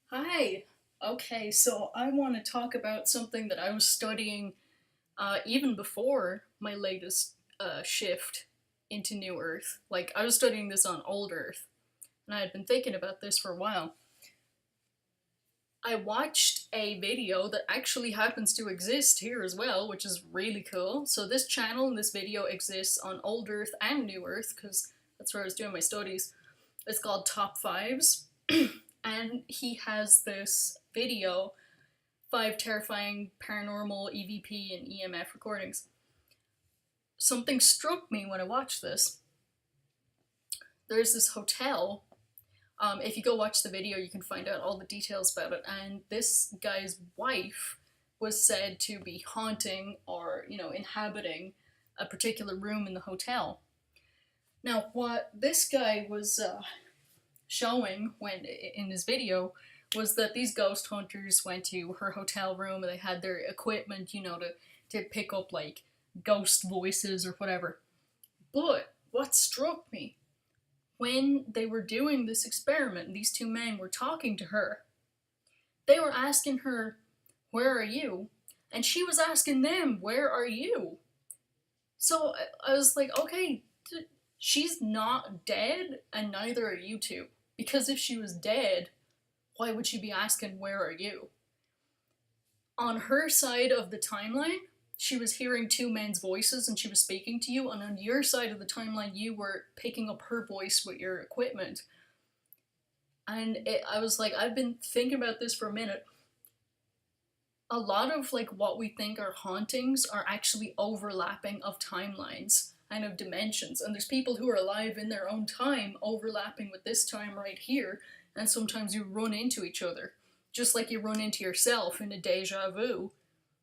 Hi. Okay, so I want to talk about something that I was studying even before my latest shift into New Earth. Like, I was studying this on Old Earth, and I had been thinking about this for a while. I watched a video that actually happens to exist here as well, which is really cool. So, this channel and this video exists on Old Earth and New Earth, because that's where I was doing my studies. It's called Top Fives. And he has this video, five terrifying paranormal EVP and EMF recordings. Something struck me when I watched this. There's this hotel. If you go watch the video, you can find out all the details about it. And this guy's wife was said to be haunting or, inhabiting a particular room in the hotel. Now, what this guy was showing when in his video was that these ghost hunters went to her hotel room and they had their equipment, to pick up like ghost voices or whatever. But what struck me when they were doing this experiment, these two men were talking to her. They were asking her, "Where are you?" And she was asking them, "Where are you?" So I was like, okay, she's not dead, and neither are you two. Because if she was dead, why would she be asking, "Where are you?" On her side of the timeline, she was hearing two men's voices and she was speaking to you, and on your side of the timeline, you were picking up her voice with your equipment. And I was like, I've been thinking about this for a minute. A lot of like what we think are hauntings are actually overlapping of timelines and of dimensions, and there's people who are alive in their own time overlapping with this time right here, and sometimes you run into each other just like you run into yourself in a deja vu.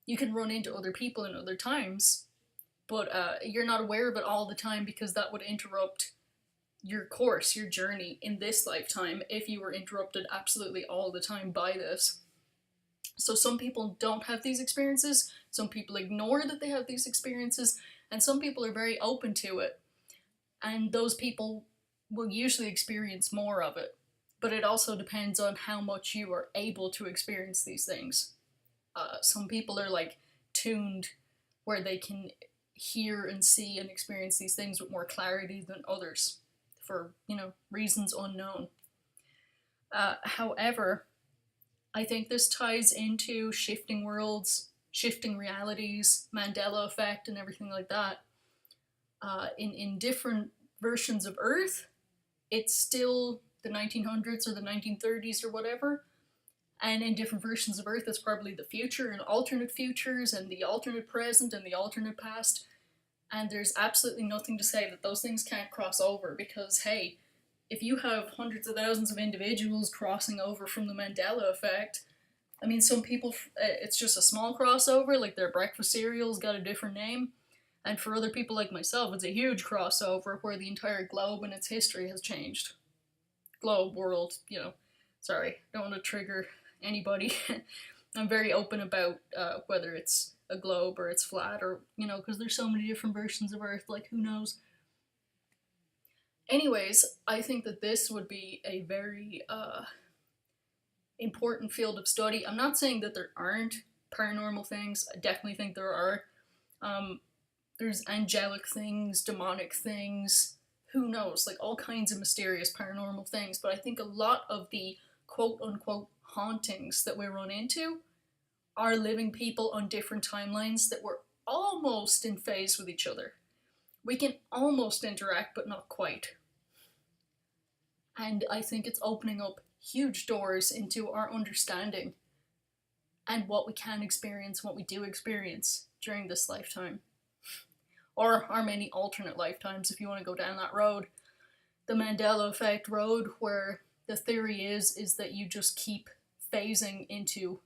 You can run into other people in other times, but you're not aware of it all the time because that would interrupt your course, your journey in this lifetime if you were interrupted absolutely all the time by this. So some people don't have these experiences, some people ignore that they have these experiences, and some people are very open to it. And those people will usually experience more of it. But it also depends on how much you are able to experience these things. Some people are like tuned where they can hear and see and experience these things with more clarity than others for, reasons unknown. However, I think this ties into shifting worlds, shifting realities, Mandela effect, and everything like that. In different versions of Earth, it's still the 1900s or the 1930s or whatever. And in different versions of Earth, it's probably the future and alternate futures and the alternate present and the alternate past. And there's absolutely nothing to say that those things can't cross over because, hey, if you have hundreds of thousands of individuals crossing over from the Mandela effect, I mean, some people, it's just a small crossover, like their breakfast cereal's got a different name. And for other people like myself, it's a huge crossover where the entire globe and its history has changed. Globe, world, sorry, don't want to trigger anybody. I'm very open about whether it's a globe or it's flat or, because there's so many different versions of Earth, like who knows. Anyways, I think that this would be a very important field of study. I'm not saying that there aren't paranormal things. I definitely think there are. There's angelic things, demonic things, who knows, like all kinds of mysterious paranormal things. But I think a lot of the quote unquote hauntings that we run into are living people on different timelines that were almost in phase with each other. We can almost interact, but not quite. And I think it's opening up huge doors into our understanding and what we can experience, what we do experience during this lifetime. Or our many alternate lifetimes, if you want to go down that road. The Mandela effect road, where the theory is that you just keep phasing into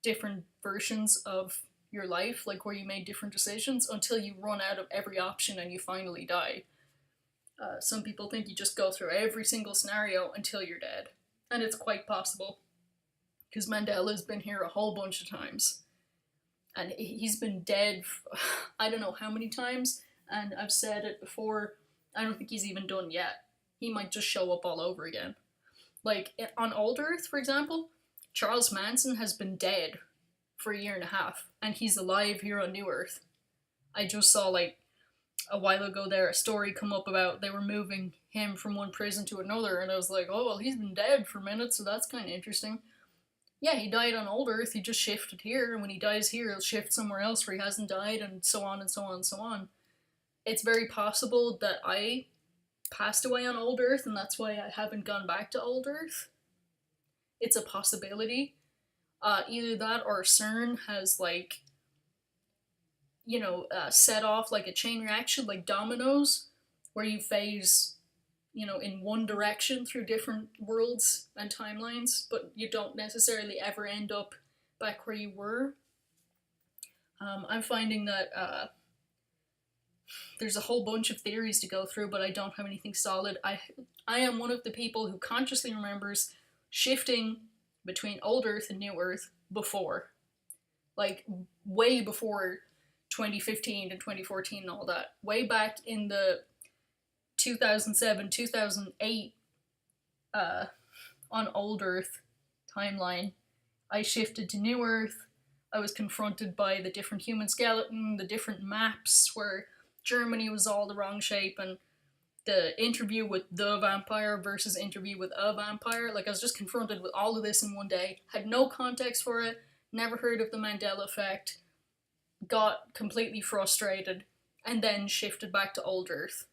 different versions of your life, like where you made different decisions until you run out of every option and you finally die. Some people think you just go through every single scenario until you're dead. And it's quite possible. Because Mandela's been here a whole bunch of times. And he's been dead, I don't know how many times. And I've said it before, I don't think he's even done yet. He might just show up all over again. Like, on Old Earth, for example, Charles Manson has been dead for a year and a half, and he's alive here on New Earth. I just saw, like, a while ago there, a story come up about they were moving him from one prison to another, and I was like, oh, well, he's been dead for a minute, so that's kind of interesting. Yeah, he died on Old Earth, he just shifted here, and when he dies here, he'll shift somewhere else where he hasn't died, and so on and so on and so on. It's very possible that I passed away on Old Earth, and that's why I haven't gone back to Old Earth. It's a possibility. Either that or CERN has, like, set off like a chain reaction, like dominoes, where you phase, in one direction through different worlds and timelines, but you don't necessarily ever end up back where you were. I'm finding that there's a whole bunch of theories to go through, but I don't have anything solid. I am one of the people who consciously remembers shifting between Old Earth and New Earth before. Like, way before 2015 and 2014 and all that. Way back in the 2007, 2008 on Old Earth timeline, I shifted to New Earth. I was confronted by the different human skeleton, the different maps where Germany was all the wrong shape, and the interview with the vampire versus interview with a vampire. Like, I was just confronted with all of this in one day. Had no context for it, never heard of the Mandela effect, got completely frustrated, and then shifted back to Old Earth.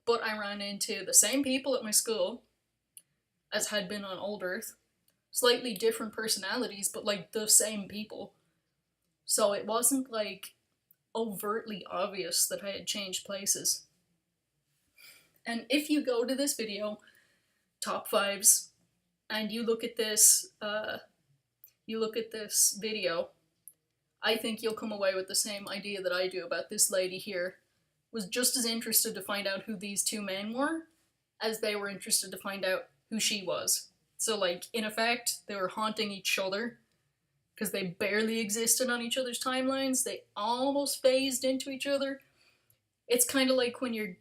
But I ran into the same people at my school as had been on Old Earth. Slightly different personalities, but like the same people. So it wasn't like overtly obvious that I had changed places. And if you go to this video, top fives, and you look at this video, I think you'll come away with the same idea that I do about this lady here. Was just as interested to find out who these two men were as they were interested to find out who she was. So, like, in effect, they were haunting each other because they barely existed on each other's timelines. They almost phased into each other. It's kind of like when you're,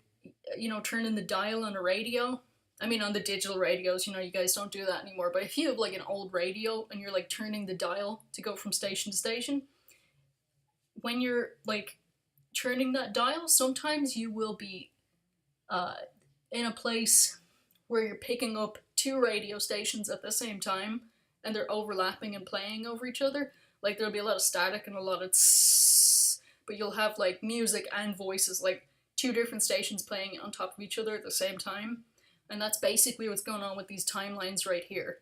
turning the dial on a radio. I mean, on the digital radios, you guys don't do that anymore. But if you have, like, an old radio and you're, like, turning the dial to go from station to station, when you're, like, turning that dial, sometimes you will be in a place where you're picking up two radio stations at the same time, and they're overlapping and playing over each other. Like, there'll be a lot of static and a lot of tss, but you'll have, like, music and voices, like, two different stations playing on top of each other at the same time. And that's basically what's going on with these timelines right here.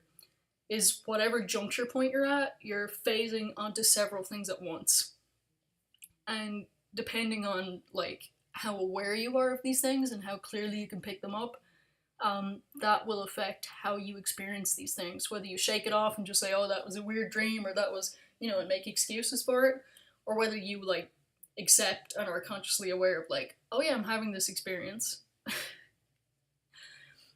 Is whatever juncture point you're at, you're phasing onto several things at once. And depending on, like, how aware you are of these things and how clearly you can pick them up, that will affect how you experience these things. Whether you shake it off and just say, oh, that was a weird dream, or that was, and make excuses for it, or whether you, like, accept and are consciously aware of, like, oh yeah, I'm having this experience.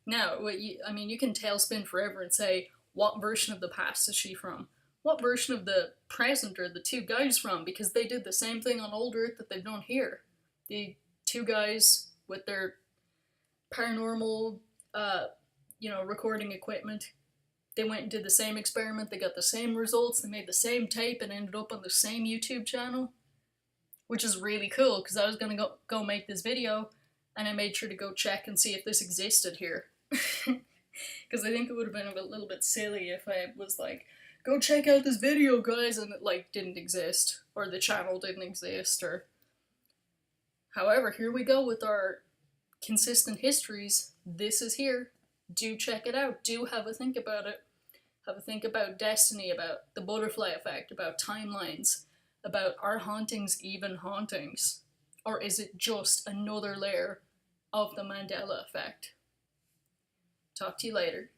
Now, you can tailspin forever and say, what version of the past is she from? What version of the present are the two guys from? Because they did the same thing on Old Earth that they've done here. The two guys with their paranormal, recording equipment, they went and did the same experiment, they got the same results, they made the same tape and ended up on the same YouTube channel, which is really cool, because I was going to go make this video, and I made sure to go check and see if this existed here. Because I think it would have been a little bit silly if I was like, go check out this video, guys, and it, like, didn't exist, or the channel didn't exist, or... However, here we go with our consistent histories. This is here. Do check it out. Do have a think about it. Have a think about destiny, about the butterfly effect, about timelines, about are hauntings even hauntings? Or is it just another layer of the Mandela effect? Talk to you later.